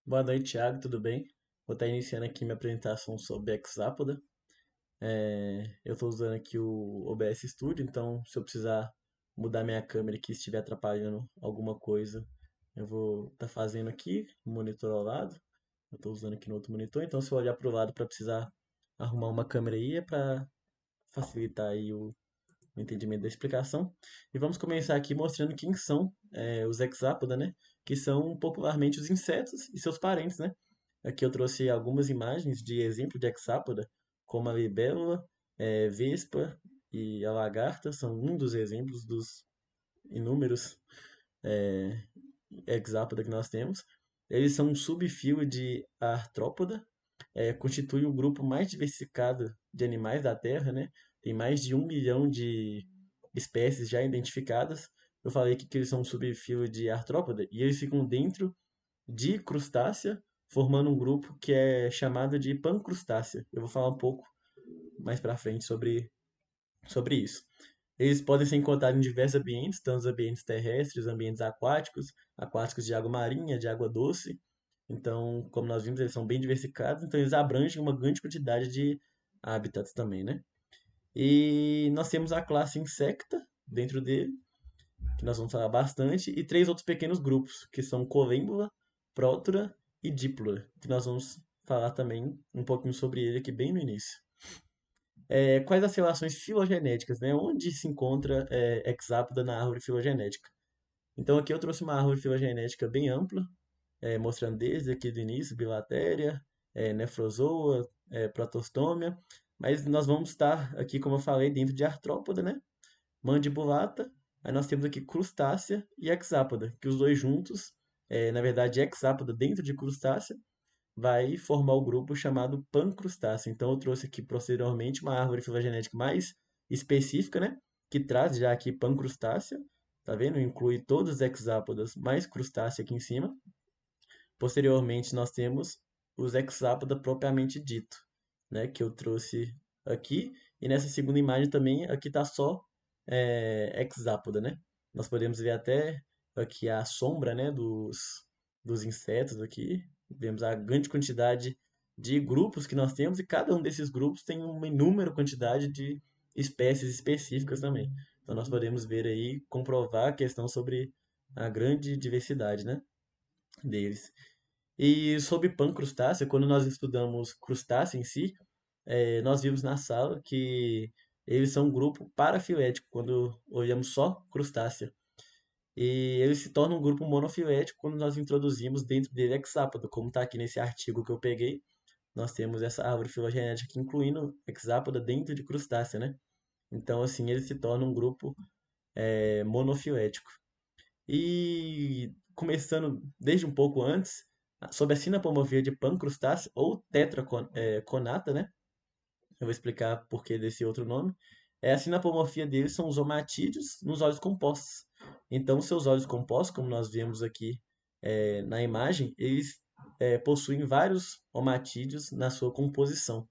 Boa noite, Thiago, tudo bem? Vou estar iniciando aqui minha apresentação sobre Hexapoda. Eu estou usando aqui o OBS Studio, então se eu precisar mudar minha câmera aqui, se estiver atrapalhando alguma coisa, eu vou estar fazendo aqui, no monitor ao lado. Eu estou usando aqui no outro monitor, então se eu olhar para o lado para precisar arrumar uma câmera aí, é para facilitar aí o entendimento da explicação. E vamos começar aqui mostrando quem são os Hexapoda, né? Que são popularmente os insetos e seus parentes, né? Aqui eu trouxe algumas imagens de exemplo de hexápoda, como a libélula, vespa e a lagarta, são um dos exemplos dos inúmeros é, hexápoda que nós temos. Eles são um subfilo de artrópoda, constitui o grupo mais diversificado de animais da Terra, né? Tem mais de 1 milhão de espécies já identificadas. Eu falei aqui que eles são um subfilo de artrópoda e eles ficam dentro de crustácea, formando um grupo que é chamado de pancrustácea. Eu vou falar um pouco mais para frente sobre isso. Eles podem ser encontrados em diversos ambientes, tanto os ambientes terrestres, ambientes aquáticos, aquáticos de água marinha, de água doce. Então, como nós vimos, eles são bem diversificados, então eles abrangem uma grande quantidade de hábitats também, né? E nós temos a classe insecta dentro dele, que nós vamos falar bastante, e três outros pequenos grupos, que são Colêmbula, Prótura e Díplura, que nós vamos falar também um pouquinho sobre ele aqui bem no início. Quais as relações filogenéticas, né? Onde se encontra Hexápoda na árvore filogenética? Então aqui eu trouxe uma árvore filogenética bem ampla, mostrando desde aqui do início, Bilatéria, Nefrozoa, Protostômia, mas nós vamos estar aqui, como eu falei, dentro de artrópoda, né? Mandibulata, aí nós temos aqui crustácea e hexápoda, que os dois juntos, na verdade, hexápoda dentro de crustácea, vai formar o grupo chamado pancrustácea. Então eu trouxe aqui posteriormente uma árvore filogenética mais específica, né? Que traz já aqui pancrustácea, tá vendo? Inclui todos os hexápodas mais crustácea aqui em cima. Posteriormente nós temos os hexápoda propriamente dito, né? Que eu trouxe aqui. E nessa segunda imagem também, aqui está só hexápoda, né? Nós podemos ver até aqui a sombra, né, dos insetos aqui. Vemos a grande quantidade de grupos que nós temos e cada um desses grupos tem uma inúmera quantidade de espécies específicas também. Então nós podemos ver aí, comprovar a questão sobre a grande diversidade, né, deles. E sobre pancrustácea, quando nós estudamos crustácea em si, nós vimos na sala que eles são um grupo parafilético quando olhamos só crustácea. E eles se tornam um grupo monofilético quando nós introduzimos dentro dele hexápoda, como está aqui nesse artigo que eu peguei. Nós temos essa árvore filogenética aqui, incluindo hexápoda dentro de crustácea, né? Então, assim, eles se tornam um grupo monofilético. E começando desde um pouco antes, sobre a sinapomorfia de pancrustácea ou tetraconata, né? Eu vou explicar por que desse outro nome. A sinapomorfia deles são os omatídeos nos olhos compostos. Então, seus olhos compostos, como nós vemos aqui na imagem, eles possuem vários omatídeos na sua composição.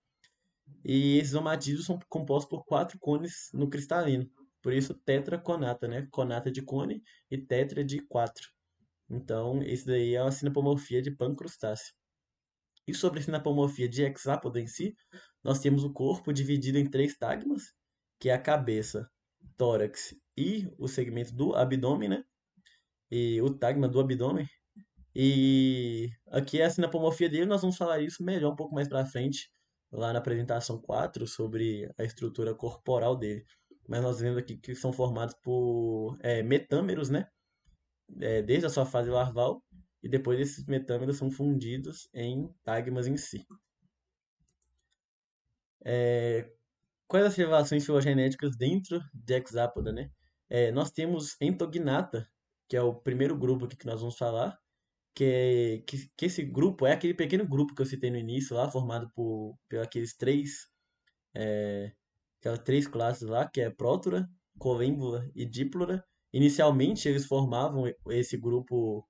E esses omatídeos são compostos por quatro cones no cristalino. Por isso, tetraconata, né? Conata de cone e tetra de quatro. Então, esse daí é a sinapomorfia de pancrustáceo. E sobre a sinapomorfia de hexápoda em si, nós temos o corpo dividido em três tagmas, que é a cabeça, tórax e o segmento do abdômen, né? E o tagma do abdômen. E aqui é a sinapomorfia dele, nós vamos falar isso melhor um pouco mais para frente, lá na apresentação 4 sobre a estrutura corporal dele. Mas nós vemos aqui que são formados por metâmeros, né? Desde a sua fase larval, e depois esses metâmeros são fundidos em tagmas em si. Quais as relações filogenéticas dentro de Hexápoda, né? Nós temos Entognata, que é o primeiro grupo aqui que nós vamos falar, que esse grupo é aquele pequeno grupo que eu citei no início lá, formado por aquelas três classes lá, que é Prótura, Colêmbula e Díplura. Inicialmente eles formavam esse grupo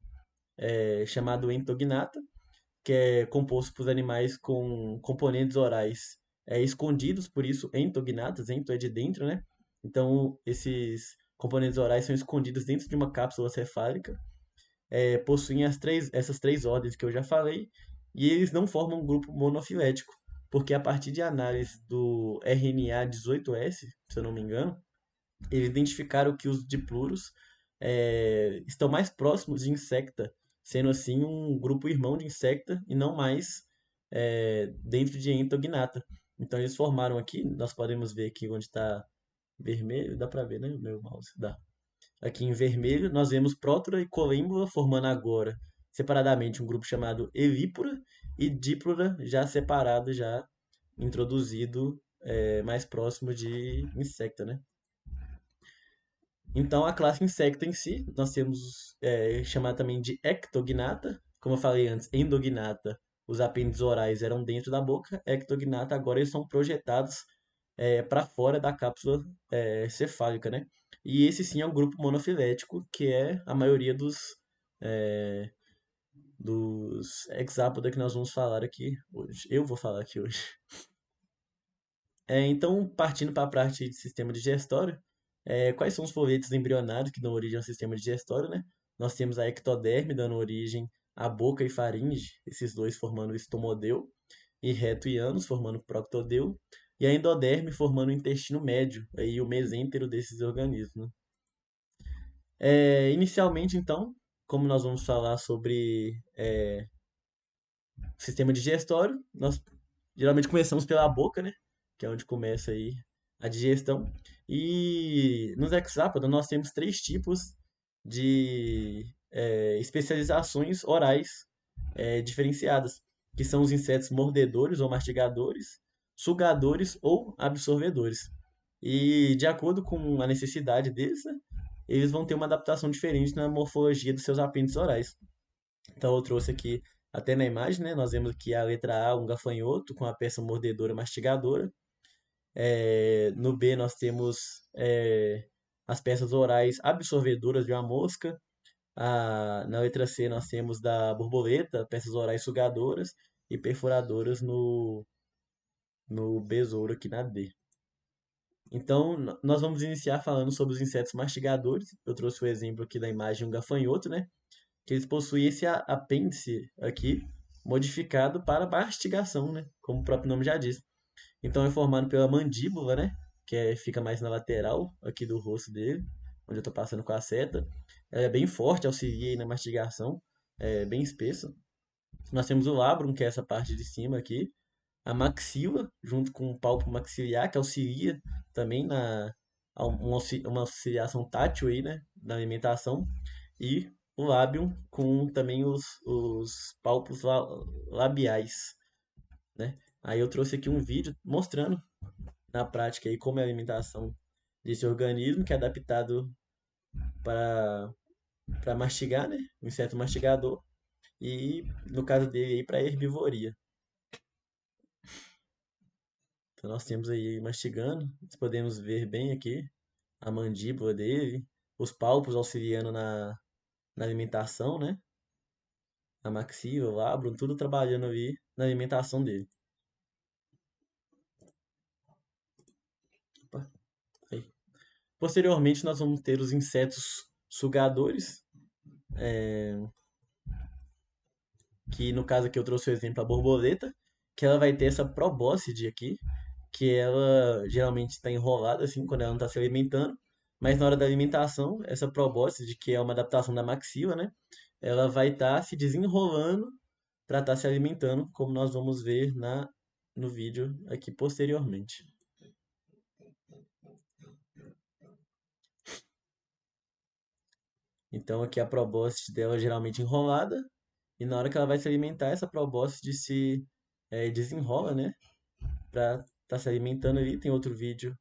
chamado Entognata, que é composto por animais com componentes orais escondidos, por isso entognatas, ento é de dentro, né? Então, esses componentes orais são escondidos dentro de uma cápsula cefálica. possuem essas três ordens que eu já falei, e eles não formam um grupo monofilético, porque a partir de análise do RNA 18S, se eu não me engano, eles identificaram que os dipluros estão mais próximos de insecta, sendo assim um grupo irmão de insecta e não mais dentro de entognata. Então eles formaram aqui, nós podemos ver aqui onde está vermelho, dá para ver, né, o meu mouse? Dá. Aqui em vermelho, nós vemos Prótora e Colêmbula formando agora, separadamente, um grupo chamado Evípora e Díplora já separado, já introduzido mais próximo de insecta, né? Então, a classe insecta em si, nós temos chamada também de ectognata. Como eu falei antes, endognata, os apêndices orais eram dentro da boca. Ectognata, agora eles são projetados para fora da cápsula cefálica, né? E esse sim é um grupo monofilético, que é a maioria é, dos hexápoda que nós vamos falar aqui hoje. Eu vou falar aqui hoje. Então, partindo para a parte de sistema digestório, quais são os foletos embrionários que dão origem ao sistema digestório, né? Nós temos a ectoderme dando origem à boca e faringe, esses dois formando o estomodeu, e reto e ânus formando o proctodeu, e a endoderme formando o intestino médio, aí o mesêntero desses organismos, né? Inicialmente, então, como nós vamos falar sobre sistema digestório, nós geralmente começamos pela boca, né? Que é onde começa aí a digestão. E nos hexápoda nós temos três tipos de especializações orais diferenciadas, que são os insetos mordedores ou mastigadores, sugadores ou absorvedores. E de acordo com a necessidade deles, né, eles vão ter uma adaptação diferente na morfologia dos seus apêndices orais. Então eu trouxe aqui, até na imagem, né, nós vemos aqui a letra A, um gafanhoto com a peça mordedora mastigadora. No B nós temos as peças orais absorvedoras de uma mosca. Na letra C nós temos da borboleta, peças orais sugadoras e perfuradoras no besouro aqui na D. Então, nós vamos iniciar falando sobre os insetos mastigadores. Eu trouxe o exemplo aqui da imagem de um gafanhoto, né? Que eles possuem esse apêndice aqui modificado para mastigação, né? Como o próprio nome já diz. Então é formado pela mandíbula, né? Fica mais na lateral aqui do rosto dele, onde eu estou passando com a seta. Ela é bem forte, auxilia aí na mastigação, é bem espessa. Nós temos o labrum, que é essa parte de cima aqui. A maxila, junto com o pálpebro maxilar, que auxilia também uma auxiliação tátil aí, né? Na alimentação. E o lábio, com também os pálpebros labiais, né? Aí eu trouxe aqui um vídeo mostrando na prática aí como é a alimentação desse organismo que é adaptado para mastigar, né? O inseto mastigador e no caso dele aí para herbivoria. Então nós temos aí mastigando, podemos ver bem aqui a mandíbula dele, os pálpebros auxiliando na alimentação, né? A maxila, o labrum, tudo trabalhando ali na alimentação dele. Opa, aí. Posteriormente, nós vamos ter os insetos sugadores, que no caso aqui eu trouxe o exemplo a borboleta, que ela vai ter essa probóscide aqui, que ela geralmente está enrolada assim quando ela não está se alimentando, mas na hora da alimentação, essa probóscide, que é uma adaptação da maxila, né? Ela vai estar se desenrolando para estar se alimentando, como nós vamos ver no vídeo aqui posteriormente. Então aqui a probóscide dela é geralmente enrolada, e na hora que ela vai se alimentar, essa probóscide se desenrola, né? Pra estar se alimentando ali. Tem outro vídeo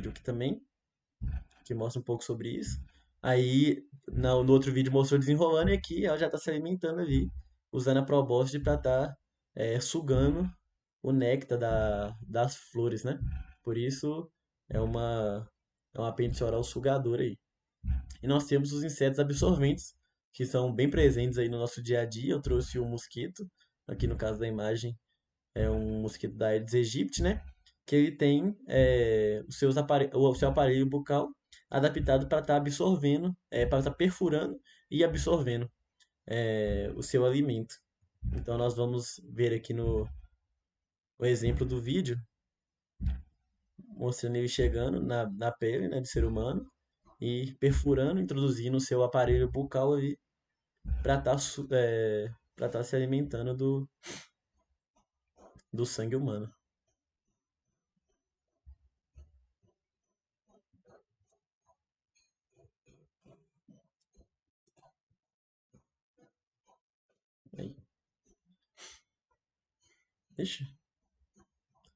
aqui também, que mostra um pouco sobre isso. Aí, no outro vídeo mostrou desenrolando e aqui ela já está se alimentando ali, usando a probóscide para estar sugando o néctar das flores, né? Por isso é um apêndice oral sugador aí. E nós temos os insetos absorventes, que são bem presentes aí no nosso dia a dia. Eu trouxe o mosquito, aqui no caso da imagem, é um mosquito da Aedes aegypti, né? Que ele tem o seu aparelho bucal adaptado para estar absorvendo, para estar perfurando e absorvendo o seu alimento. Então nós vamos ver aqui no o exemplo do vídeo, mostrando ele chegando na pele, né, do ser humano e perfurando, introduzindo o seu aparelho bucal ali para estar para estar se alimentando do sangue humano. Aí. Ixi.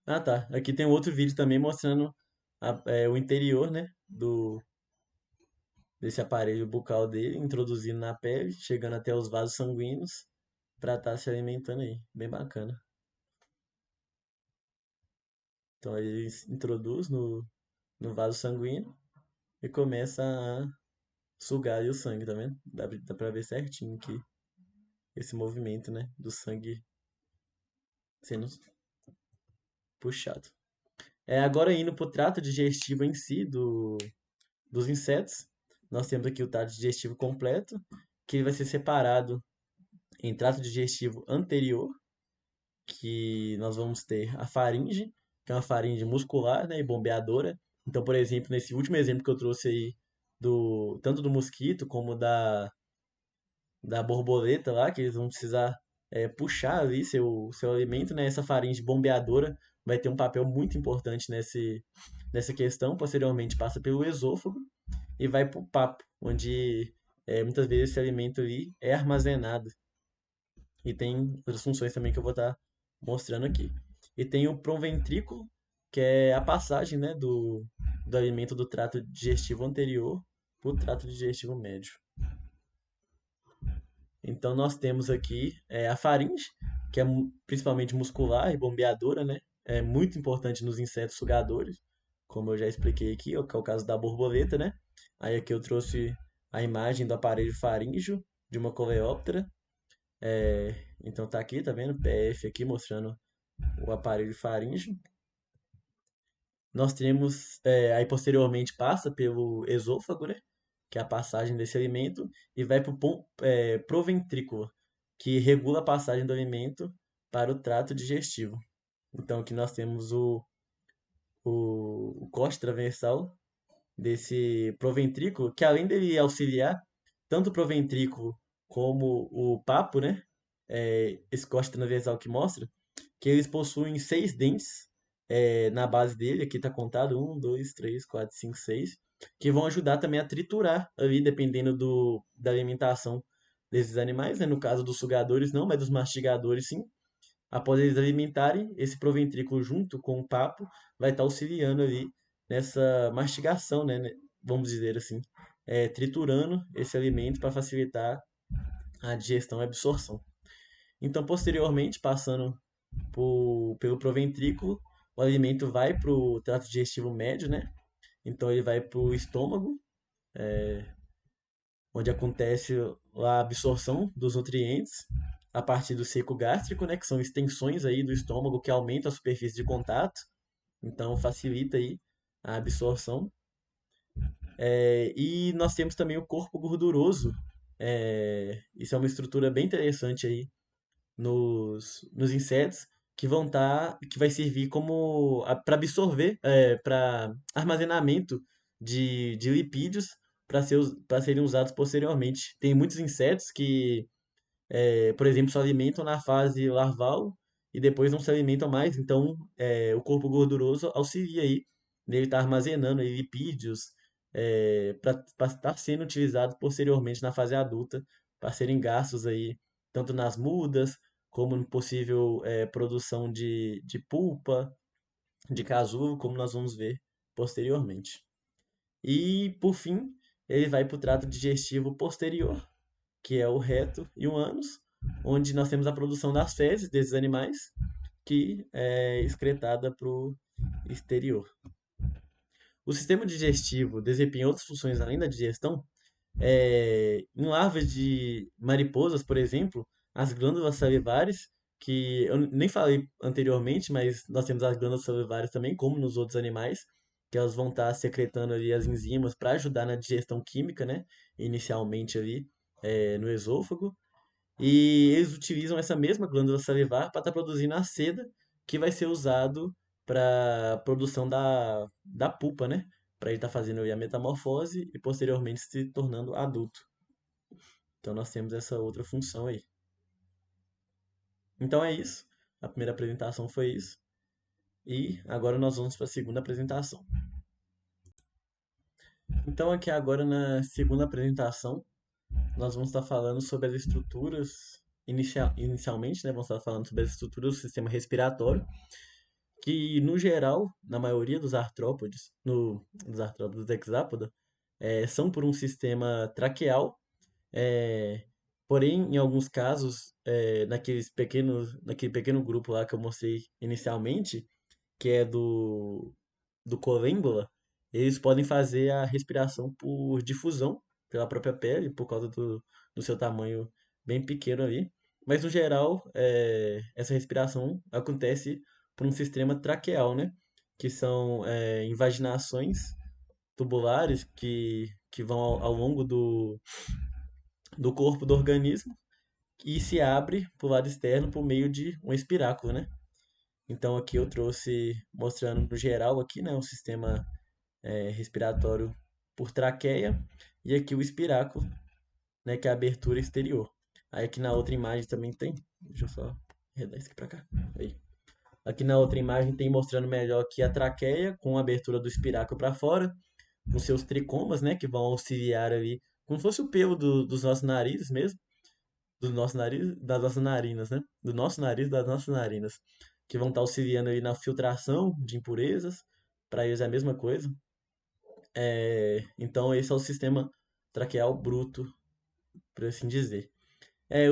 Ah, tá. Aqui tem um outro vídeo também mostrando o interior, né, desse aparelho bucal dele, introduzindo na pele, chegando até os vasos sanguíneos para estar se alimentando aí. Bem bacana. Então ele introduz no vaso sanguíneo e começa a sugar ali o sangue, tá vendo? Dá pra ver certinho aqui esse movimento, né, do sangue sendo puxado. Agora indo pro trato digestivo em si dos insetos, nós temos aqui o trato digestivo completo, que ele vai ser separado em trato digestivo anterior, que nós vamos ter a faringe, que é uma faringe muscular, né, e bombeadora. Então, por exemplo, nesse último exemplo que eu trouxe aí, tanto do mosquito como da borboleta lá, que eles vão precisar puxar ali seu alimento, né? Essa faringe bombeadora vai ter um papel muito importante nessa questão. Posteriormente passa pelo esôfago e vai para o papo, onde muitas vezes esse alimento ali é armazenado. E tem outras funções também que eu vou estar mostrando aqui. E tem o proventrículo, que é a passagem, né, do alimento do trato digestivo anterior para o trato digestivo médio. Então nós temos aqui a faringe, que é principalmente muscular e bombeadora, né? É muito importante nos insetos sugadores, como eu já expliquei aqui, que é o caso da borboleta, né? Aí aqui eu trouxe a imagem do aparelho faríngeo de uma coleóptera. Então tá aqui, tá vendo? PF aqui mostrando o aparelho faríngeo. Nós temos, aí posteriormente passa pelo esôfago, né? Que é a passagem desse alimento, e vai para o proventrículo, que regula a passagem do alimento para o trato digestivo. Então aqui nós temos o corte transversal desse proventrículo, que além dele auxiliar tanto o proventrículo como o papo, né? Esse corte transversal que mostra que eles possuem 6 dentes na base dele, aqui está contado, 1, 2, 3, 4, 5, 6, que vão ajudar também a triturar ali, dependendo da alimentação desses animais, né? No caso dos sugadores não, mas dos mastigadores sim. Após eles alimentarem, esse proventrículo junto com o papo vai estar auxiliando ali nessa mastigação, né? Vamos dizer assim, triturando esse alimento para facilitar a digestão e a absorção. Então, posteriormente, passando pelo proventrículo, o alimento vai para o trato digestivo médio, né? Então ele vai para o estômago, onde acontece a absorção dos nutrientes a partir do seco gástrico, né? Que são extensões aí do estômago que aumentam a superfície de contato, então facilita aí a absorção. E nós temos também o corpo gorduroso. Isso é uma estrutura bem interessante aí nos insetos que vai servir como para absorver, para armazenamento de lipídios para serem usados posteriormente. Tem muitos insetos que, por exemplo, se alimentam na fase larval e depois não se alimentam mais. Então, o corpo gorduroso auxilia aí nele estar armazenando aí lipídios para estar sendo utilizado posteriormente na fase adulta para serem gastos aí tanto nas mudas como no possível produção de pulpa, de casulo, como nós vamos ver posteriormente. E, por fim, ele vai para o trato digestivo posterior, que é o reto e o ânus, onde nós temos a produção das fezes desses animais, que é excretada para o exterior. O sistema digestivo desempenha outras funções além da digestão. Em larvas de mariposas, por exemplo, as glândulas salivares, que eu nem falei anteriormente, mas nós temos as glândulas salivares também, como nos outros animais, que elas vão estar secretando ali as enzimas para ajudar na digestão química, né? Inicialmente ali no esôfago. E eles utilizam essa mesma glândula salivar para estar produzindo a seda que vai ser usado para produção da pupa, né? Para ele estar fazendo ali a metamorfose e posteriormente se tornando adulto. Então nós temos essa outra função aí. Então é isso. A primeira apresentação foi isso. E agora nós vamos para a segunda apresentação. Então aqui agora na segunda apresentação, nós vamos estar falando sobre as estruturas inicialmente, né? Vamos estar falando sobre as estruturas do sistema respiratório, que no geral, na maioria dos artrópodes, dos artrópodes hexápoda, são por um sistema traqueal. É, porém, em alguns casos, naquele pequeno grupo lá que eu mostrei inicialmente, que é do colêmbula, eles podem fazer a respiração por difusão pela própria pele, por causa do seu tamanho bem pequeno ali. Mas, no geral, essa respiração acontece por um sistema traqueal, né? Que são invaginações tubulares que vão ao longo do corpo do organismo e se abre para o lado externo por meio de um espiráculo, né? Então aqui eu trouxe mostrando no geral aqui, né, o sistema respiratório por traqueia e aqui o espiráculo, né, que é a abertura exterior. Aí aqui na outra imagem também tem, deixa eu só arredar isso aqui para cá. Aí. Aqui na outra imagem tem mostrando melhor aqui a traqueia com a abertura do espiráculo para fora, com seus tricomas, né, que vão auxiliar ali, como se fosse o pelo dos nossos narizes mesmo, do nosso nariz, das nossas narinas, né? Do nosso nariz, das nossas narinas, que vão estar auxiliando aí na filtração de impurezas. Para eles é a mesma coisa. Então esse é o sistema traqueal bruto, por assim dizer.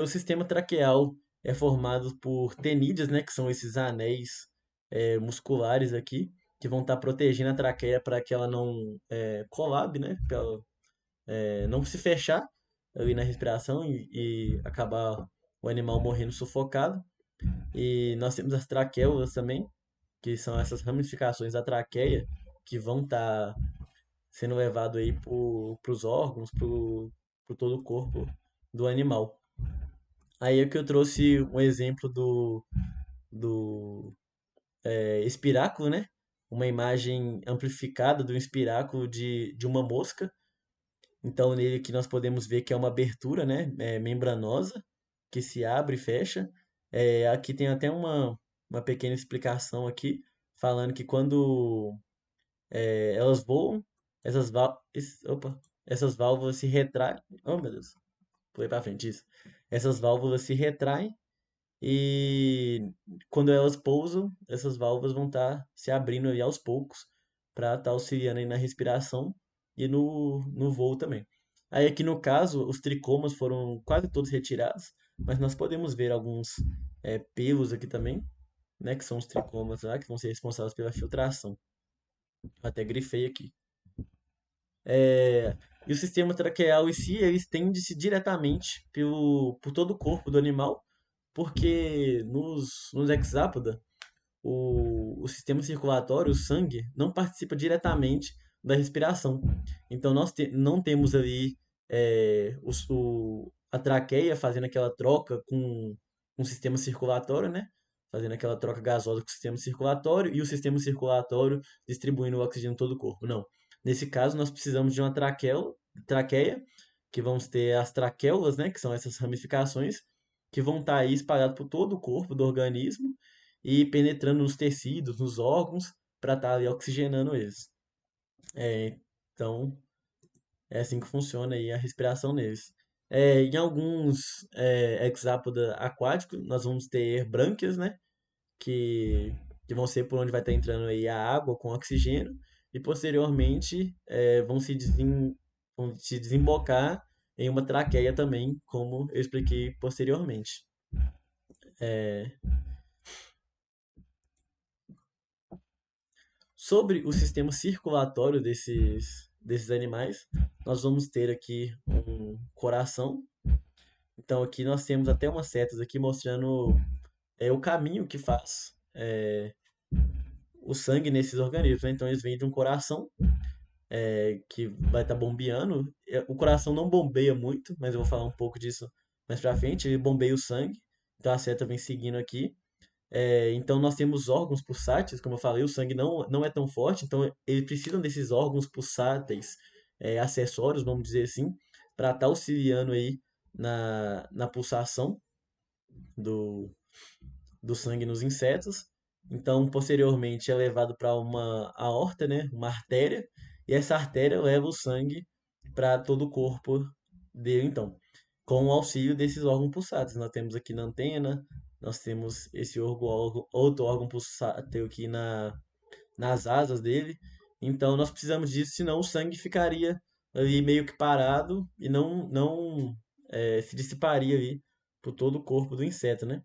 O sistema traqueal é formado por tenídeas, né? Que são esses anéis musculares aqui, que vão estar protegendo a traqueia para que ela não colabe, né? Pra ela não se fechar ali na respiração e acabar o animal morrendo sufocado. E nós temos as traqueulas também, que são essas ramificações da traqueia que vão estar sendo levado aí para os órgãos, para todo o corpo do animal. Aí é que eu trouxe um exemplo do espiráculo, né? Uma imagem amplificada do espiráculo de uma mosca. Então nele aqui nós podemos ver que é uma abertura, né? Membranosa, que se abre e fecha. Aqui tem até uma pequena explicação aqui, falando que quando elas voam, essas válvulas se retraem. Oh, meu Deus, pulei pra frente isso. Essas válvulas se retraem e quando elas pousam, essas válvulas vão estar se abrindo ali aos poucos para estar auxiliando aí na respiração e no voo também. Aí aqui no caso, os tricomas foram quase todos retirados, mas nós podemos ver alguns pelos aqui também, né, que são os tricomas lá, que vão ser responsáveis pela filtração. Até grifei aqui. É, e o sistema traqueal em si, ele estende-se diretamente por todo o corpo do animal, porque nos hexápoda, o sistema circulatório, o sangue, não participa diretamente da respiração. Então nós não temos ali a traqueia fazendo aquela troca com o sistema circulatório, né? Fazendo aquela troca gasosa com o sistema circulatório e o sistema circulatório distribuindo o oxigênio em todo o corpo. Não. Nesse caso, nós precisamos de uma traqueia, que vamos ter as traqueulas, né? Que são essas ramificações, que vão estar aí espalhadas por todo o corpo do organismo e penetrando nos tecidos, nos órgãos, para estar ali oxigenando eles. Então, é assim que funciona aí a respiração neles. Em alguns hexápoda aquáticos, nós vamos ter brânquias, né? Que vão ser por onde vai estar entrando aí a água com oxigênio e posteriormente vão se desembocar em uma traqueia também, como eu expliquei posteriormente. Sobre o sistema circulatório desses animais, nós vamos ter aqui um coração. Então aqui nós temos até umas setas aqui mostrando o caminho que faz o sangue nesses organismos, né? Então eles vêm de um coração que vai estar bombeando. O coração não bombeia muito, mas eu vou falar um pouco disso mais pra frente. Ele bombeia o sangue, então a seta vem seguindo aqui. Então nós temos órgãos pulsáteis, como eu falei, o sangue não é tão forte, então eles precisam desses órgãos pulsáteis, acessórios, vamos dizer assim, para estar auxiliando aí na pulsação do, do sangue nos insetos. Então, posteriormente é levado para uma aorta, né, uma artéria, e essa artéria leva o sangue para todo o corpo dele, então, com o auxílio desses órgãos pulsáteis. Nós temos aqui na antena, nós temos esse outro órgão pulsátil aqui nas asas dele. Então, nós precisamos disso, senão o sangue ficaria ali meio que parado e não se dissiparia ali por todo o corpo do inseto, né?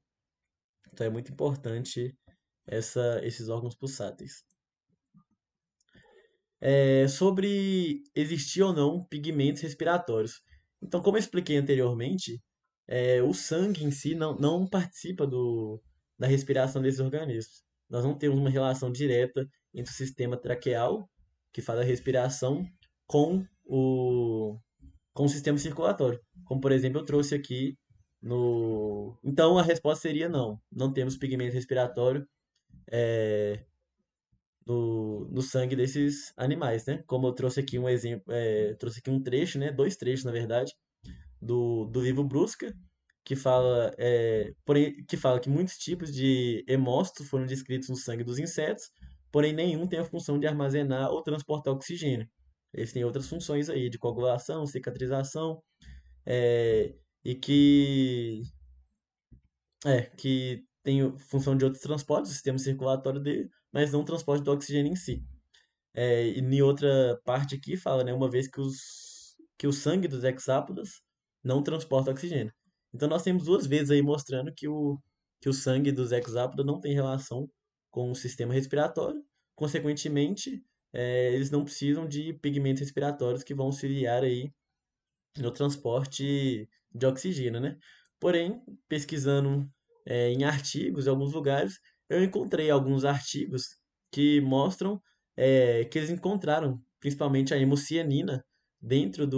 Então é muito importante esses órgãos pulsáteis. Sobre existir ou não pigmentos respiratórios. Então, como eu expliquei anteriormente, o sangue em si não participa da respiração desses organismos. Nós não temos uma relação direta entre o sistema traqueal, que faz a respiração, com com o sistema circulatório. Como, por exemplo, eu trouxe aqui no. Então, a resposta seria não. Não temos pigmento respiratório no sangue desses animais, né? Como eu trouxe aqui um exemplo, trouxe aqui um trecho, né? Dois trechos, na verdade, do livro Brusca, que fala que muitos tipos de hemócitos foram descritos no sangue dos insetos, porém nenhum tem a função de armazenar ou transportar oxigênio. Eles têm outras funções aí, de coagulação, cicatrização, é, e que tem função de outros transportes, o sistema circulatório dele, mas não o transporte do oxigênio em si. E em outra parte aqui fala, né, uma vez que o sangue dos hexápodas não transporta oxigênio. Então nós temos duas vezes aí mostrando que o sangue dos hexápodas não tem relação com o sistema respiratório. Consequentemente, eles não precisam de pigmentos respiratórios que vão auxiliar aí no transporte de oxigênio, né? Porém, pesquisando em artigos em alguns lugares, eu encontrei alguns artigos que mostram que eles encontraram principalmente a hemocianina dentro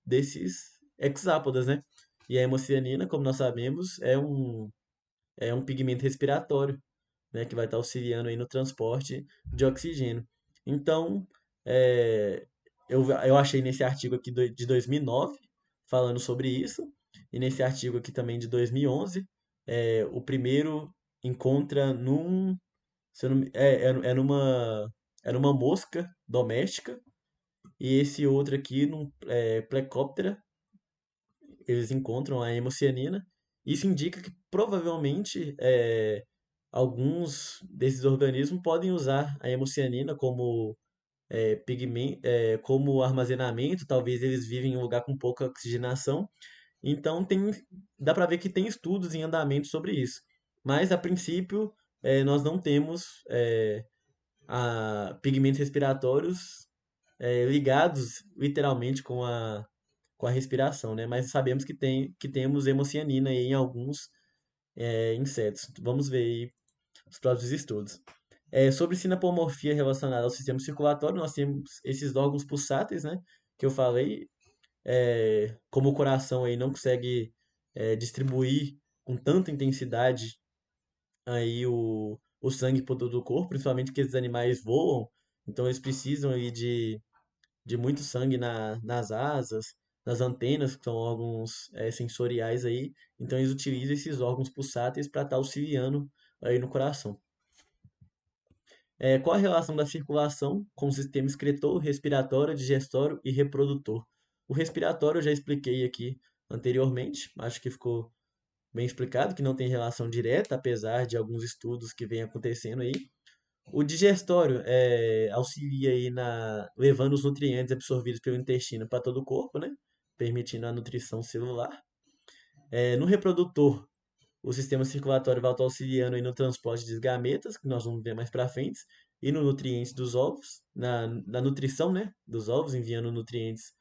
desses hexápodas, né? E a hemocianina, como nós sabemos, é um pigmento respiratório, né, que vai estar auxiliando aí no transporte de oxigênio. Então, é, eu achei nesse artigo aqui de 2009 falando sobre isso, e nesse artigo aqui também de 2011, o primeiro encontra se eu não me- é numa mosca doméstica, e esse outro aqui num Plecoptera, eles encontram a hemocianina. Isso indica que provavelmente alguns desses organismos podem usar a hemocianina como pigmento, como armazenamento. Talvez eles vivem em um lugar com pouca oxigenação. Então dá para ver que tem estudos em andamento sobre isso. Mas a princípio nós não temos pigmentos respiratórios ligados literalmente com a respiração, né? Mas sabemos que temos hemocianina aí em alguns insetos. Vamos ver aí os próximos estudos. Sobre sinapomorfia relacionada ao sistema circulatório, nós temos esses órgãos pulsáteis, né? Que eu falei, como o coração aí não consegue distribuir com tanta intensidade aí o sangue por todo o corpo, principalmente porque esses animais voam, então eles precisam aí de muito sangue nas asas, nas antenas, que são órgãos sensoriais aí. Então eles utilizam esses órgãos pulsáteis para estar auxiliando aí no coração. Qual a relação da circulação com o sistema excretor, respiratório, digestório e reprodutor? O respiratório eu já expliquei aqui anteriormente, acho que ficou bem explicado que não tem relação direta, apesar de alguns estudos que vêm acontecendo aí. O digestório auxilia aí levando os nutrientes absorvidos pelo intestino para todo o corpo, né? Permitindo a nutrição celular. No reprodutor, o sistema circulatório vai estar auxiliando aí no transporte de gametas, que nós vamos ver mais para frente, e no nutrientes dos ovos, na nutrição, né, dos ovos, enviando nutrientes.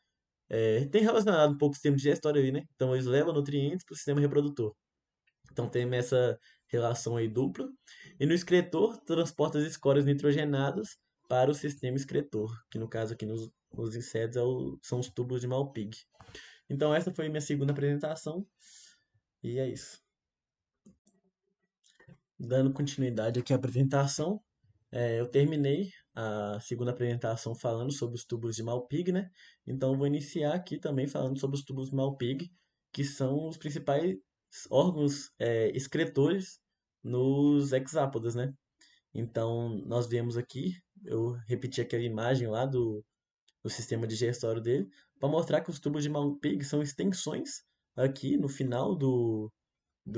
Tem relacionado um pouco com o sistema digestório aí, né? Então eles levam nutrientes para o sistema reprodutor. Então temos essa relação aí dupla. E no excretor, transporta as escórias nitrogenadas para o sistema excretor, que no caso aqui nos insetos são os tubos de Malpighi. Então essa foi minha segunda apresentação e é isso. Dando continuidade aqui à apresentação, eu terminei a segunda apresentação falando sobre os tubos de Malpighi, né? Então eu vou iniciar aqui também falando sobre os tubos de Malpighi, que são os principais órgãos excretores nos hexápodas, né? Então nós vemos aqui, eu repeti aquela imagem lá do sistema digestório dele, para mostrar que os tubos de Malpighi são extensões aqui no final do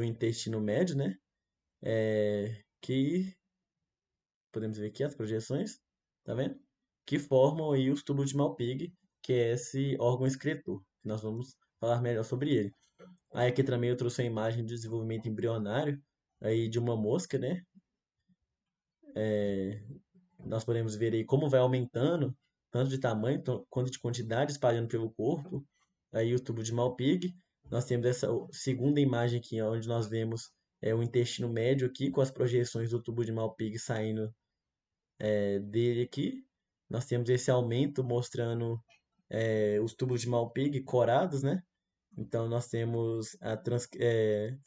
intestino médio, né? Que podemos ver aqui as projeções, tá vendo? Que formam aí os tubos de Malpighi, que é esse órgão excretor. Nós vamos falar melhor sobre ele. Aí aqui também eu trouxe a imagem de desenvolvimento embrionário aí de uma mosca, né? Nós podemos ver aí como vai aumentando, tanto de tamanho quanto de quantidade, espalhando pelo corpo. Aí o tubo de Malpighi. Nós temos essa segunda imagem aqui, onde nós vemos o intestino médio aqui, com as projeções do tubo de Malpighi saindo dele aqui. Nós temos esse aumento mostrando os tubos de Malpighi corados, né? Então nós temos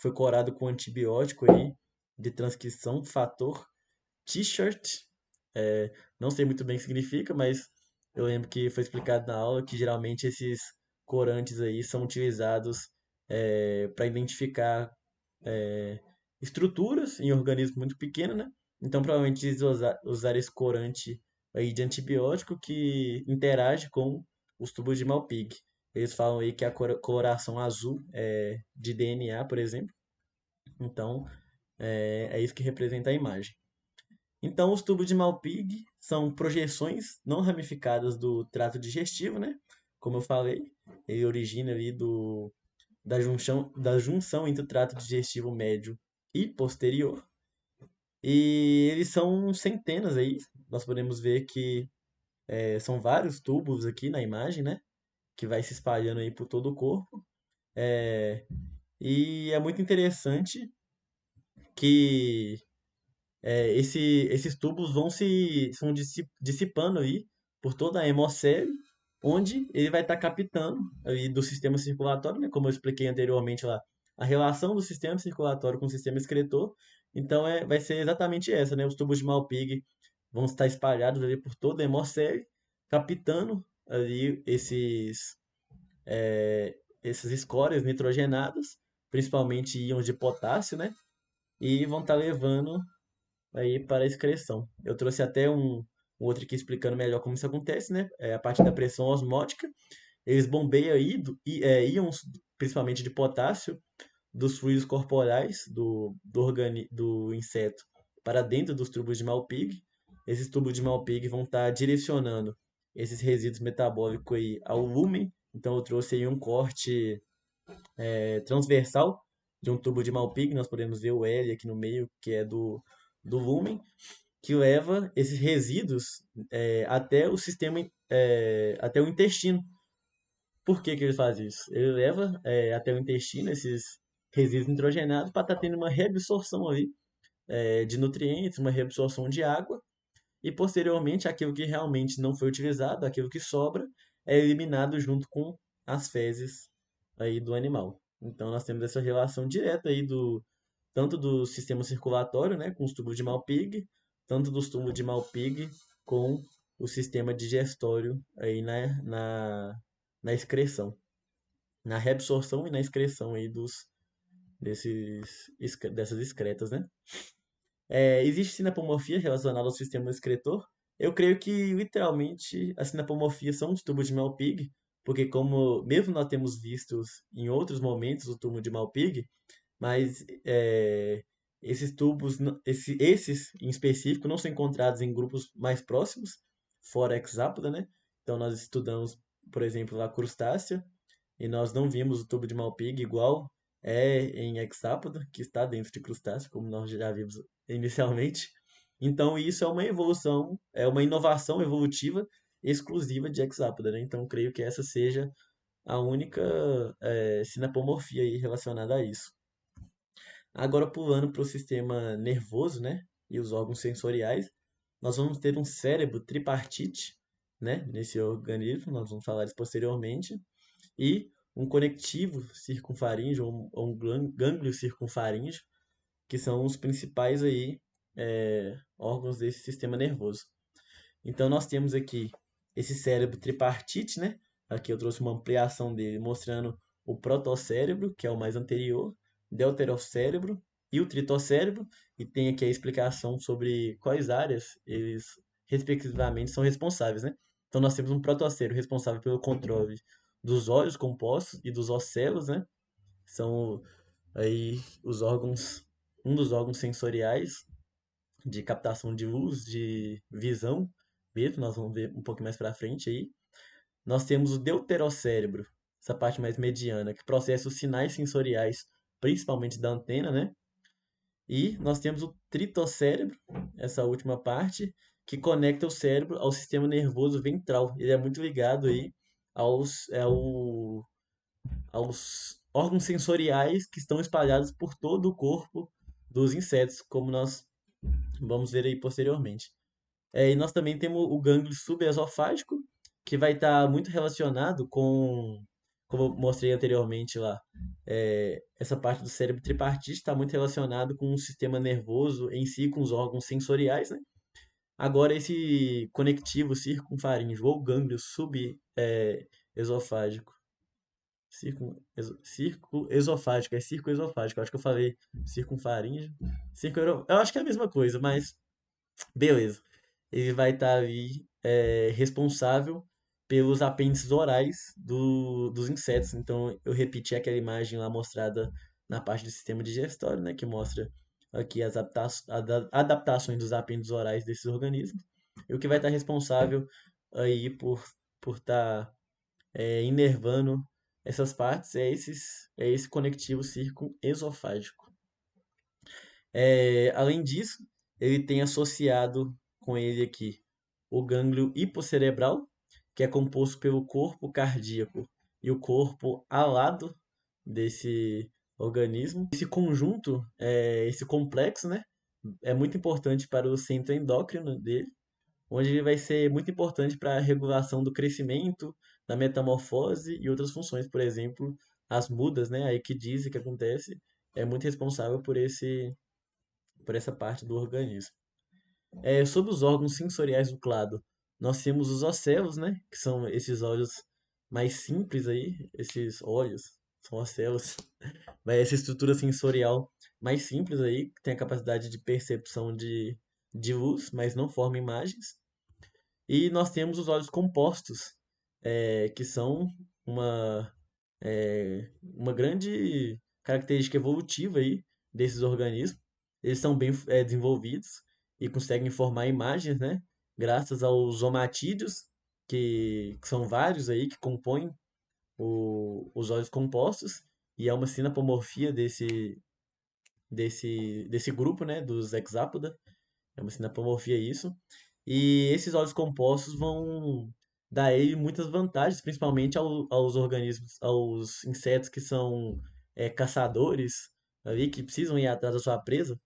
foi corado com antibiótico aí de transcrição, fator T-shirt. Não sei muito bem o que significa, mas eu lembro que foi explicado na aula que geralmente esses corantes aí são utilizados para identificar é, estruturas em organismos muito pequenos, né? Então, provavelmente eles usar esse corante aí de antibiótico que interage com os tubos de Malpighi. Eles falam aí que a coloração azul é de DNA, por exemplo. Então, é isso que representa a imagem. Então, os tubos de Malpighi são projeções não ramificadas do trato digestivo, né? Como eu falei, ele origina ali da junção entre o trato digestivo médio e posterior. E eles são centenas aí. Nós podemos ver que são vários tubos aqui na imagem, né? Que vai se espalhando aí por todo o corpo. É, e é muito interessante que esses tubos são dissipando aí por toda a hemocele, onde ele vai estar captando aí do sistema circulatório, né, como eu expliquei anteriormente lá, a relação do sistema circulatório com o sistema excretor. Então vai ser exatamente essa, né? Os tubos de Malpighi vão estar espalhados ali por toda a hemocele, captando ali essas escórias nitrogenadas, principalmente íons de potássio, né? E vão estar levando aí para a excreção. Eu trouxe até um outro aqui explicando melhor como isso acontece, né? A partir da pressão osmótica, eles bombeiam íons, principalmente de potássio, dos fluidos corporais do inseto para dentro dos tubos de Malpighi. Esses tubos de Malpighi vão estar direcionando esses resíduos metabólicos aí ao lúmen. Então eu trouxe aí um corte transversal de um tubo de Malpighi. Nós podemos ver o L aqui no meio, que é do lúmen, que leva esses resíduos até o sistema, até o intestino. Por que que ele faz isso? Ele leva até o intestino esses resíduos nitrogenados para estar tendo uma reabsorção ali de nutrientes, uma reabsorção de água, e posteriormente aquilo que realmente não foi utilizado, aquilo que sobra, é eliminado junto com as fezes aí do animal. Então nós temos essa relação direta aí tanto do sistema circulatório, né, com os tubos de Malpighi, tanto dos tubos de Malpighi com o sistema digestório aí na excreção, na reabsorção e na excreção aí dessas excretas, né? Existe sinapomorfia relacionada ao sistema excretor? Eu creio que, literalmente, a sinapomorfia são os tubos de Malpighi, porque como mesmo nós temos vistos em outros momentos o tubo de Malpighi, mas esses tubos, esses em específico, não são encontrados em grupos mais próximos, fora a hexápoda, né? Então nós estudamos, por exemplo, a crustácea, e nós não vimos o tubo de Malpighi igual em hexápoda, que está dentro de crustáceo, como nós já vimos inicialmente. Então isso é uma evolução, é uma inovação evolutiva exclusiva de hexápoda, né? Então creio que essa seja a única sinapomorfia aí relacionada a isso. Agora, pulando para o sistema nervoso, né, e os órgãos sensoriais, nós vamos ter um cérebro tripartite, né, nesse organismo, nós vamos falar isso posteriormente, e um conectivo circunfaríngeo, ou um gânglio circunfaríngeo, que são os principais aí, órgãos desse sistema nervoso. Então, nós temos aqui esse cérebro tripartite, né? Aqui eu trouxe uma ampliação dele mostrando o protocérebro, que é o mais anterior, deuterocérebro e o tritocérebro, e tem aqui a explicação sobre quais áreas eles respectivamente são responsáveis, né? Então nós temos um protocérebro responsável pelo controle dos olhos compostos e dos ocelos, né? São aí os órgãos, um dos órgãos sensoriais de captação de luz, de visão mesmo, nós vamos ver um pouco mais para frente aí. Nós temos o deuterocérebro, essa parte mais mediana, que processa os sinais sensoriais, principalmente da antena, né? E nós temos o tritocérebro, essa última parte, que conecta o cérebro ao sistema nervoso ventral. Ele é muito ligado aí aos órgãos sensoriais que estão espalhados por todo o corpo dos insetos, como nós vamos ver aí posteriormente. E nós também temos o gânglio subesofágico, que vai estar muito relacionado com, como eu mostrei anteriormente lá, essa parte do cérebro tripartite está muito relacionado com o sistema nervoso em si, com os órgãos sensoriais, né? Agora, esse conectivo circunfaríngeo ou gânglio subesofágico, circo-esofágico, circo-esofágico, acho que eu falei circunfaríngeo, eu acho que é a mesma coisa, mas beleza. Ele vai estar ali responsável pelos apêndices orais dos insetos. Então, eu repeti aquela imagem lá mostrada na parte do sistema digestório, né, que mostra aqui as adaptações dos apêndices orais desses organismos. E o que vai estar responsável aí por estar inervando essas partes é esse conectivo circunesofágico. Além disso, ele tem associado com ele aqui o gânglio hiposserebral, que é composto pelo corpo cardíaco e o corpo alado desse organismo. Esse conjunto, esse complexo, né, é muito importante para o centro endócrino dele, onde ele vai ser muito importante para a regulação do crescimento, da metamorfose e outras funções, por exemplo, as mudas, né, a ecdise que acontece, é muito responsável por essa parte do organismo. Sobre os órgãos sensoriais do clado, nós temos os ocelos, né? Que são esses olhos mais simples aí, esses olhos, são ocelos, mas essa estrutura sensorial mais simples aí, que tem a capacidade de percepção de luz, mas não forma imagens. E nós temos os olhos compostos, que são uma, uma grande característica evolutiva aí desses organismos. Eles são bem desenvolvidos e conseguem formar imagens, né? Graças aos somatídeos, que são vários aí que compõem os olhos compostos, e é uma sinapomorfia desse grupo, né? Dos hexápoda. É uma sinapomorfia isso. E esses óleos compostos vão dar a ele muitas vantagens, principalmente aos organismos, aos insetos que são caçadores ali, que precisam ir atrás da sua presa.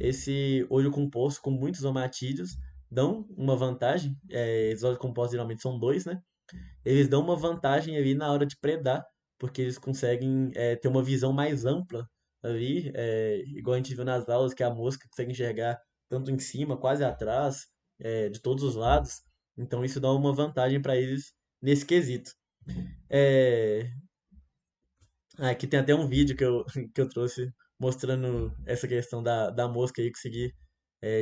Esse óleo composto com muitos somatídeos dão uma vantagem. Esses óleos compostos geralmente são dois, né? Eles dão uma vantagem ali na hora de predar, porque eles conseguem ter uma visão mais ampla ali, igual a gente viu nas aulas, que a mosca consegue enxergar tanto em cima, quase atrás, de todos os lados. Então isso dá uma vantagem para eles nesse quesito. É, Aqui tem até um vídeo que eu trouxe mostrando essa questão da mosca aí conseguir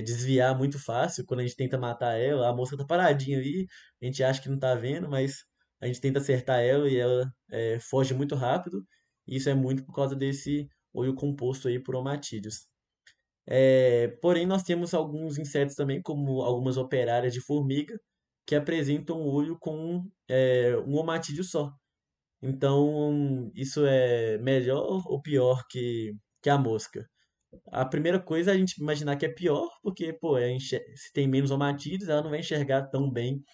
desviar muito fácil quando a gente tenta matar ela. A mosca tá paradinha ali, a gente acha que não tá vendo, mas a gente tenta acertar ela e ela foge muito rápido. E isso é muito por causa desse olho composto aí por omatídeos. Porém, nós temos alguns insetos também, como algumas operárias de formiga, que apresentam o olho com um omatídeo só. Então, isso é melhor ou pior que a mosca? A primeira coisa é a gente imaginar que é pior, porque, pô, se tem menos omatídeos, ela não vai enxergar tão bem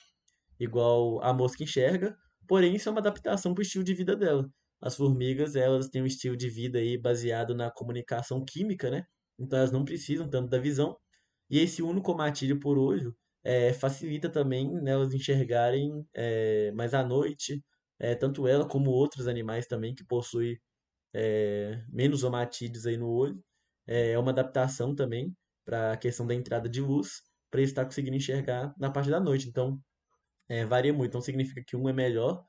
igual a mosca enxerga. Porém, isso é uma adaptação para o estilo de vida dela. as formigas, elas têm um estilo de vida aí baseado na comunicação química, né? Então elas não precisam tanto da visão. E esse único matilho por olho facilita também né, elas enxergarem mais à noite, tanto ela como outros animais também que possuem menos omatídeos aí no olho. É uma adaptação também para a questão da entrada de luz, para ele estar conseguindo enxergar na parte da noite. Então, varia muito. Não significa que um é melhor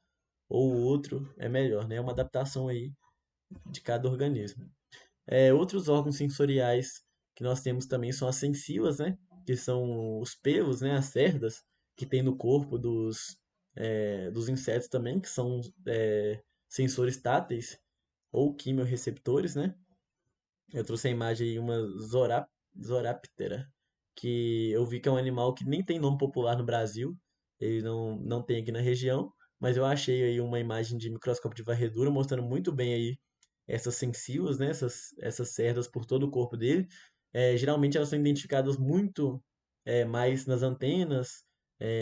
ou o outro é melhor, né? É uma adaptação aí de cada organismo. Outros órgãos sensoriais que nós temos também são as sensilas, né? Que são os pelos, né? As cerdas que tem no corpo dos insetos também, que são sensores táteis ou quimiorreceptores, né? Eu trouxe a imagem aí, uma Zoráptera, que eu vi que é um animal que nem tem nome popular no Brasil, ele não tem aqui na região, mas eu achei aí uma imagem de microscópio de varredura mostrando muito bem aí essas sensilas, né, essas cerdas por todo o corpo dele. Geralmente elas são identificadas muito mais nas antenas,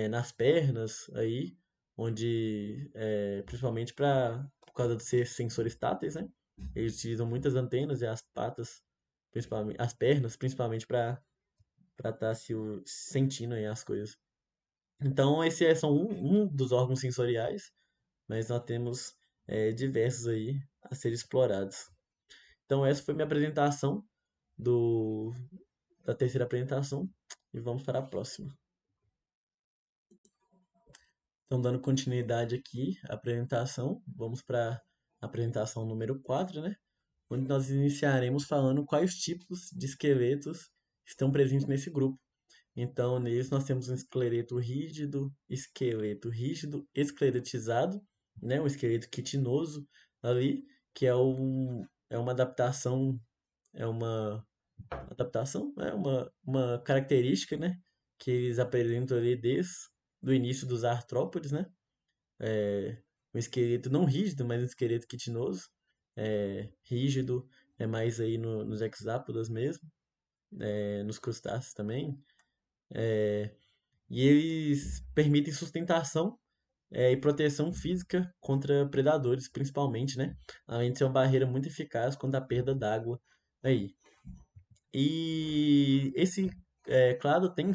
nas pernas aí, onde principalmente por causa de ser sensores táteis, né? Eles utilizam muitas antenas e as patas, principalmente, as pernas, principalmente para estar sentindo aí as coisas. Então, esse é só um dos órgãos sensoriais, mas nós temos diversos aí a ser explorados. Então, essa foi minha apresentação do, da terceira apresentação e vamos para a próxima. Então, dando continuidade aqui à apresentação, vamos para a apresentação número 4, né? Onde nós iniciaremos falando quais tipos de esqueletos estão presentes nesse grupo. Então, neles nós temos um esqueleto rígido, esclerotizado, né? Um esqueleto quitinoso ali, que é uma adaptação, é uma uma característica, né? Que eles apresentam ali desde o início dos artrópodes, né? Um esqueleto não rígido, mas um esqueleto quitinoso. Rígido é mais aí nos hexápodas mesmo, nos crustáceos também. E eles permitem sustentação e proteção física contra predadores, principalmente, né? Além de ser uma barreira muito eficaz contra a perda d'água aí. E esse clado tem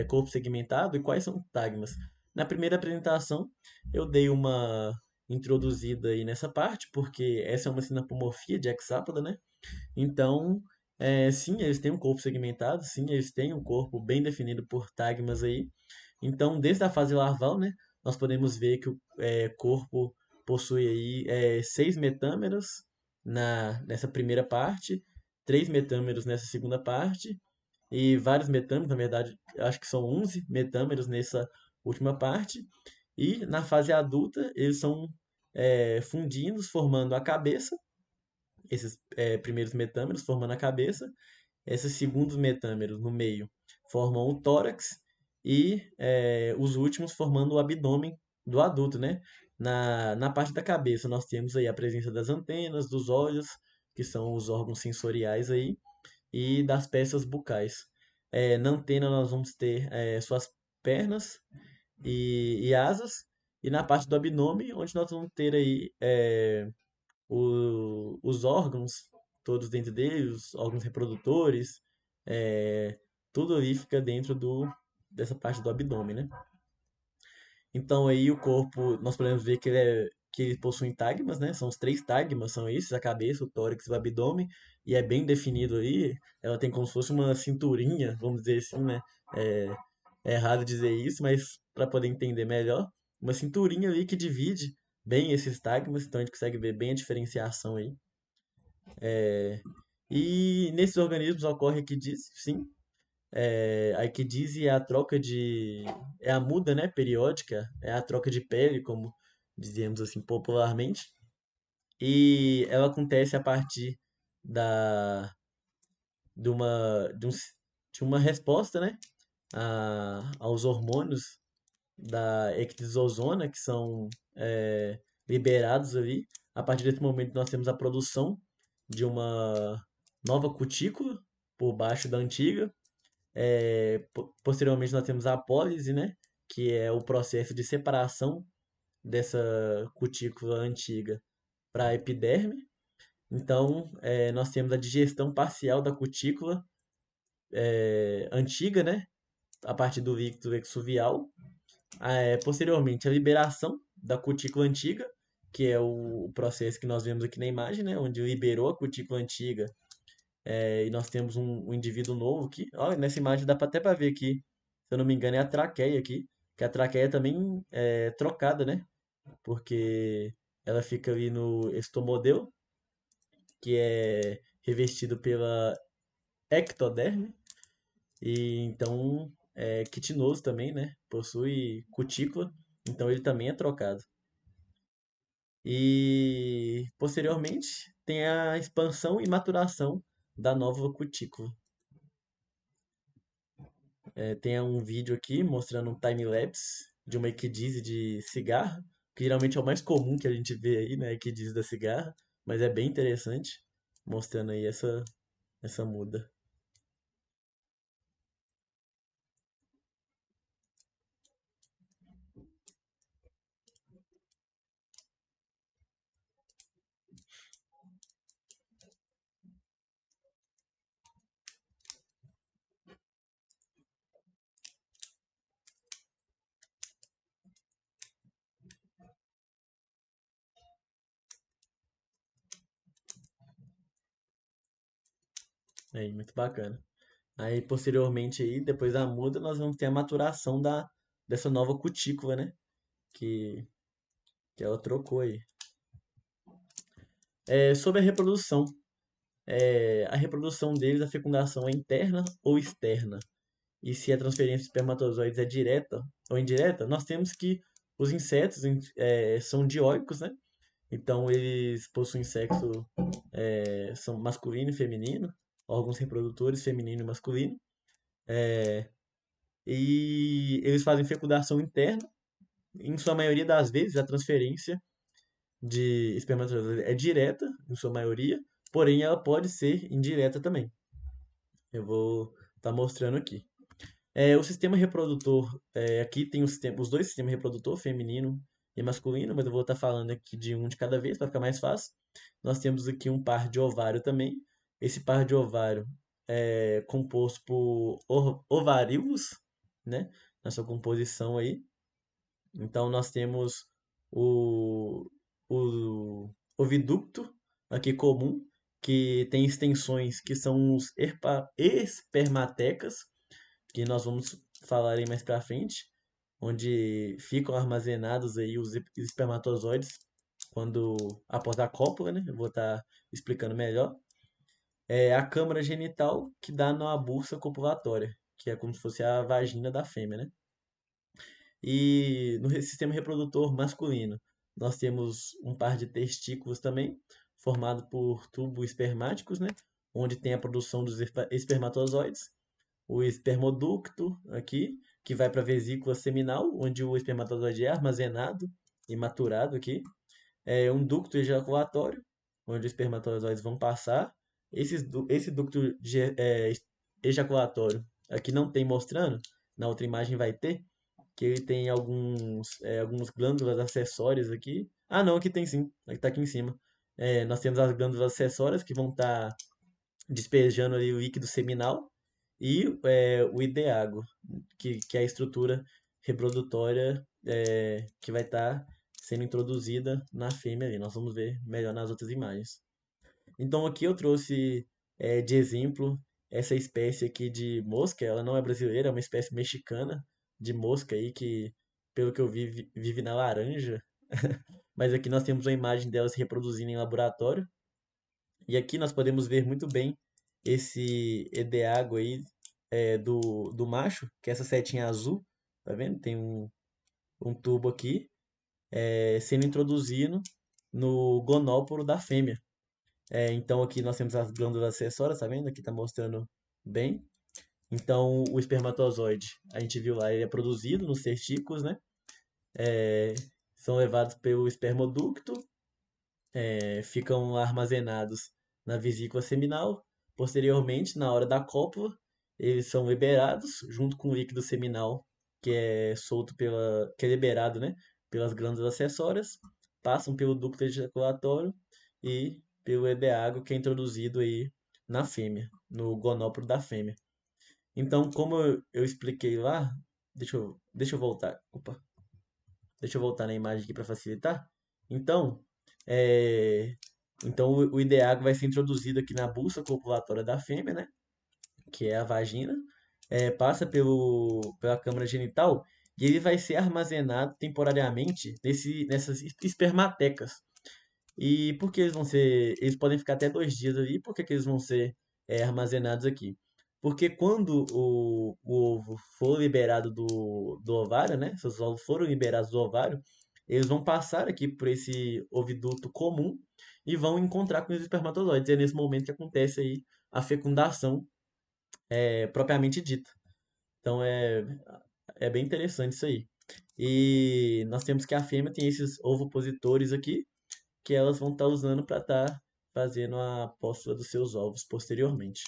corpo segmentado e quais são os tagmas? Na primeira apresentação, eu dei uma introduzida aí nessa parte, porque essa é uma sinapomorfia de hexápoda, né? Então, sim, eles têm um corpo segmentado, sim, eles têm um corpo bem definido por tagmas aí. Então, desde a fase larval, né, nós podemos ver que o corpo possui aí 6 metâmeros nessa primeira parte, 3 metâmeros nessa segunda parte, e vários metâmeros, na verdade, acho que são 11 metâmeros nessa última parte. E na fase adulta, eles são fundidos, formando a cabeça, esses primeiros metâmeros formando a cabeça, esses segundos metâmeros no meio formam o tórax e os últimos formando o abdômen do adulto, né? Na parte da cabeça nós temos aí a presença das antenas, dos olhos, que são os órgãos sensoriais aí, e das peças bucais. Na antena nós vamos ter suas pernas e asas, e na parte do abdômen, onde nós vamos ter aí os órgãos, todos dentro dele, os órgãos reprodutores, é, tudo ali fica dentro dessa parte do abdômen, né? Então aí o corpo, nós podemos ver que ele possui tagmas, né? São os 3 tagmas, são esses, a cabeça, o tórax e o abdômen, e é bem definido aí, ela tem como se fosse uma cinturinha, vamos dizer assim, né? É, é errado dizer isso, mas para poder entender melhor, uma cinturinha ali que divide bem esses tagmas, então a gente consegue ver bem a diferenciação aí. E nesses organismos ocorre a equidise, sim. A equidise é a troca de. É a muda, né, periódica, é a troca de pele, como dizemos assim popularmente. E ela acontece a partir da, de, uma, de uma resposta, né, aos hormônios da ecdisozona, que são liberados ali. A partir desse momento, nós temos a produção de uma nova cutícula por baixo da antiga. Posteriormente, nós temos a apólise, né? Que é o processo de separação dessa cutícula antiga para a epiderme. Então, nós temos a digestão parcial da cutícula antiga, né? A partir do líquido exuvial. Posteriormente, a liberação da cutícula antiga, que é o processo que nós vemos aqui na imagem, né? Onde liberou a cutícula antiga e nós temos um indivíduo novo aqui. Ó, nessa imagem dá até para ver aqui, se eu não me engano, é a traqueia aqui, que a traqueia também é trocada, né? Porque ela fica ali no estomodeu, que é revestido pela ectoderme, e então é quitinoso também, né? Possui cutícula, então ele também é trocado. E posteriormente tem a expansão e maturação da nova cutícula. Tem um vídeo aqui mostrando um time-lapse de uma equidise de cigarro, que geralmente é o mais comum que a gente vê aí, né? Equidise da cigarra, mas é bem interessante, mostrando aí essa muda. Aí, muito bacana. Aí, posteriormente, aí, depois da muda, nós vamos ter a maturação dessa nova cutícula, né? Que, que ela trocou aí. Sobre a reprodução. A reprodução deles, a fecundação é interna ou externa? E se a transferência de espermatozoides é direta ou indireta, nós temos que os insetos são dioicos, né? Então eles possuem sexo, são masculino e feminino, órgãos reprodutores feminino e masculino. E eles fazem fecundação interna. Em sua maioria das vezes, a transferência de espermatozoides é direta, em sua maioria, porém ela pode ser indireta também. Eu vou estar mostrando aqui. O sistema reprodutor, aqui tem os dois sistemas reprodutor, feminino e masculino, mas eu vou estar falando aqui de um de cada vez para ficar mais fácil. Nós temos aqui um par de ovário também. Esse par de ovário é composto por ovários, né? Na sua composição aí. Então nós temos o, o oviducto aqui comum, que tem extensões que são os espermatecas, que nós vamos falar aí mais pra frente, onde ficam armazenados aí os espermatozoides quando após a cópula, né? Eu vou estar explicando melhor. É a câmara genital que dá na bursa copulatória, que é como se fosse a vagina da fêmea, né? E no sistema reprodutor masculino, nós temos um par de testículos também, formado por tubos espermáticos, né? Onde tem a produção dos espermatozoides. O espermoducto aqui, que vai para a vesícula seminal, onde o espermatozoide é armazenado e maturado aqui. Um ducto ejaculatório, onde os espermatozoides vão passar. Esse ducto ejaculatório aqui não tem mostrando, na outra imagem vai ter, que ele tem algumas glândulas acessórias aqui. Ah, não, aqui tem sim, aqui tá aqui em cima. Nós temos as glândulas acessórias que vão estar despejando ali o líquido seminal e o ideágo, que é a estrutura reprodutória que vai estar sendo introduzida na fêmea ali. Nós vamos ver melhor nas outras imagens. Então aqui eu trouxe de exemplo essa espécie aqui de mosca. Ela não é brasileira, é uma espécie mexicana de mosca aí que, pelo que eu vi, vive na laranja. Mas aqui nós temos uma imagem dela se reproduzindo em laboratório. E aqui nós podemos ver muito bem esse edeago aí do macho, que é essa setinha azul, tá vendo? Tem um tubo aqui sendo introduzido no gonóporo da fêmea. Então aqui nós temos as glândulas acessórias, tá vendo? Aqui tá mostrando bem. Então o espermatozoide, a gente viu lá, ele é produzido nos testículos, né? É, São levados pelo espermoducto, ficam armazenados na vesícula seminal. Posteriormente, na hora da cópula, eles são liberados junto com o líquido seminal que é liberado, né, pelas glândulas acessórias. passam pelo ducto ejaculatório e pelo EBAGO que é introduzido aí na fêmea, no gonóporo da fêmea. Então, como eu expliquei lá, deixa eu voltar. Opa, deixa eu voltar na imagem aqui para facilitar. Então, é, então o IDEAGO vai ser introduzido aqui na bolsa copulatória da fêmea, né? Que é a vagina, passa pela câmara genital e ele vai ser armazenado temporariamente nessas espermatecas. E por que eles vão ser. Eles podem ficar até 2 dias ali, por que que eles vão ser armazenados aqui? Porque quando o ovo for liberado do ovário, né? Se os ovos foram liberados do ovário, eles vão passar aqui por esse oviduto comum e vão encontrar com os espermatozoides. É nesse momento que acontece aí a fecundação propriamente dita. Então é bem interessante isso aí. E nós temos que a fêmea tem esses ovopositores aqui, que elas vão estar usando para estar fazendo a apóstula dos seus ovos posteriormente.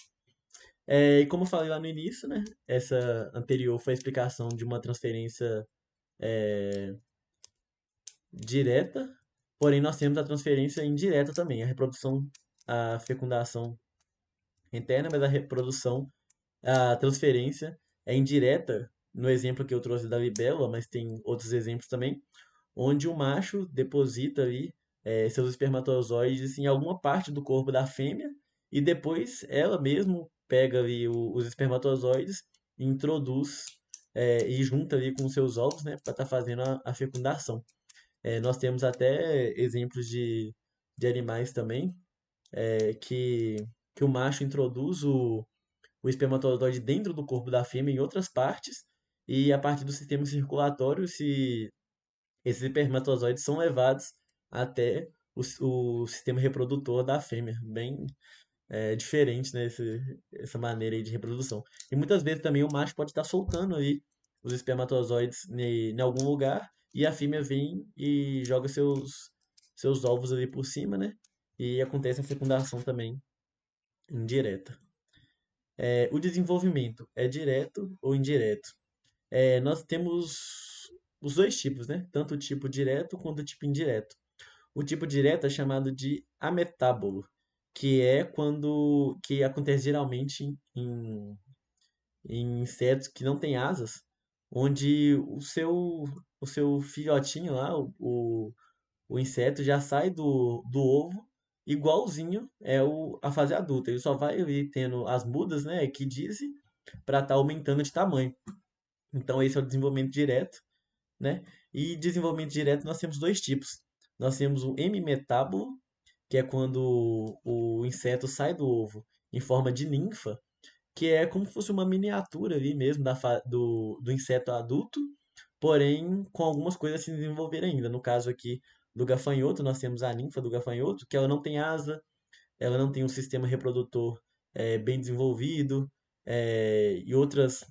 E como eu falei lá no início, né? Essa anterior foi a explicação de uma transferência direta, porém nós temos a transferência indireta também, a reprodução, a fecundação interna, mas a transferência é indireta, no exemplo que eu trouxe da libélula, mas tem outros exemplos também, onde o macho deposita ali seus espermatozoides em alguma parte do corpo da fêmea e depois ela mesmo pega ali os espermatozoides e introduz e junta ali com os seus ovos, né, para estar fazendo a fecundação. Nós temos até exemplos de animais também que o macho introduz o espermatozoide dentro do corpo da fêmea em outras partes e a partir do sistema circulatório esses espermatozoides são levados até o sistema reprodutor da fêmea. Bem diferente, né? Essa maneira aí de reprodução. E muitas vezes também o macho pode estar soltando aí os espermatozoides em algum lugar e a fêmea vem e joga seus ovos ali por cima, né? E acontece a fecundação também indireta. O desenvolvimento é direto ou indireto? Nós temos os dois tipos, né? Tanto o tipo direto quanto o tipo indireto. O tipo direto é chamado de ametábolo, que é quando que acontece geralmente em insetos que não têm asas, onde o seu filhotinho lá, o inseto já sai do ovo igualzinho a fase adulta. Ele só vai ali tendo as mudas, né, que dizem, para estar aumentando de tamanho. Então esse é o desenvolvimento direto, né? E desenvolvimento direto nós temos dois tipos. Nós temos o hemimetábulo, que é quando o inseto sai do ovo em forma de ninfa, que é como se fosse uma miniatura ali mesmo do inseto adulto, porém com algumas coisas a se desenvolver ainda. No caso aqui do gafanhoto, nós temos a ninfa do gafanhoto, que ela não tem asa, ela não tem um sistema reprodutor bem desenvolvido, e outras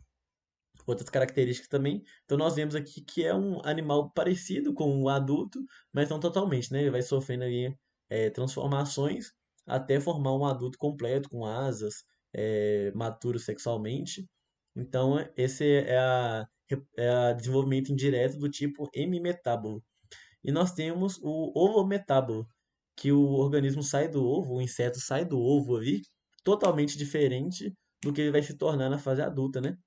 características também. Então nós vemos aqui que é um animal parecido com o adulto, mas não totalmente, né? Ele vai sofrendo ali transformações até formar um adulto completo, com asas, maturo sexualmente. Então esse é a desenvolvimento indireto do tipo hemimetábulo. E nós temos o ovometábulo, que o organismo sai do ovo, o inseto sai do ovo ali, totalmente diferente do que ele vai se tornar na fase adulta, né?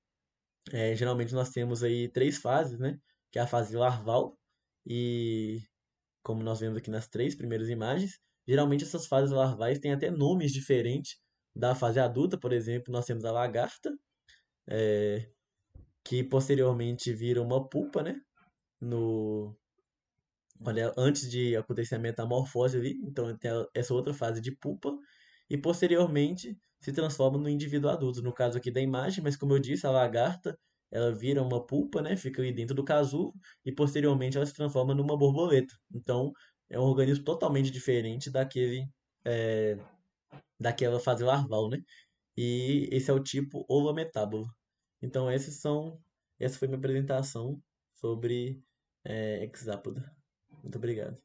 Geralmente nós temos aí três fases, né? Que é a fase larval e como nós vemos aqui nas três primeiras imagens, geralmente essas fases larvais têm até nomes diferentes da fase adulta. Por exemplo, nós temos a lagarta, que posteriormente vira uma pupa, né? No, antes de acontecer a metamorfose ali, então tem essa outra fase de pupa, e posteriormente se transforma no indivíduo adulto, no caso aqui da imagem, mas como eu disse, a lagarta, ela vira uma pupa, né, fica ali dentro do casulo, e posteriormente ela se transforma numa borboleta. Então, é um organismo totalmente diferente é, daquela fase larval, né? E esse é o tipo holometábulo. Então, essa foi minha apresentação sobre hexápoda. Muito obrigado.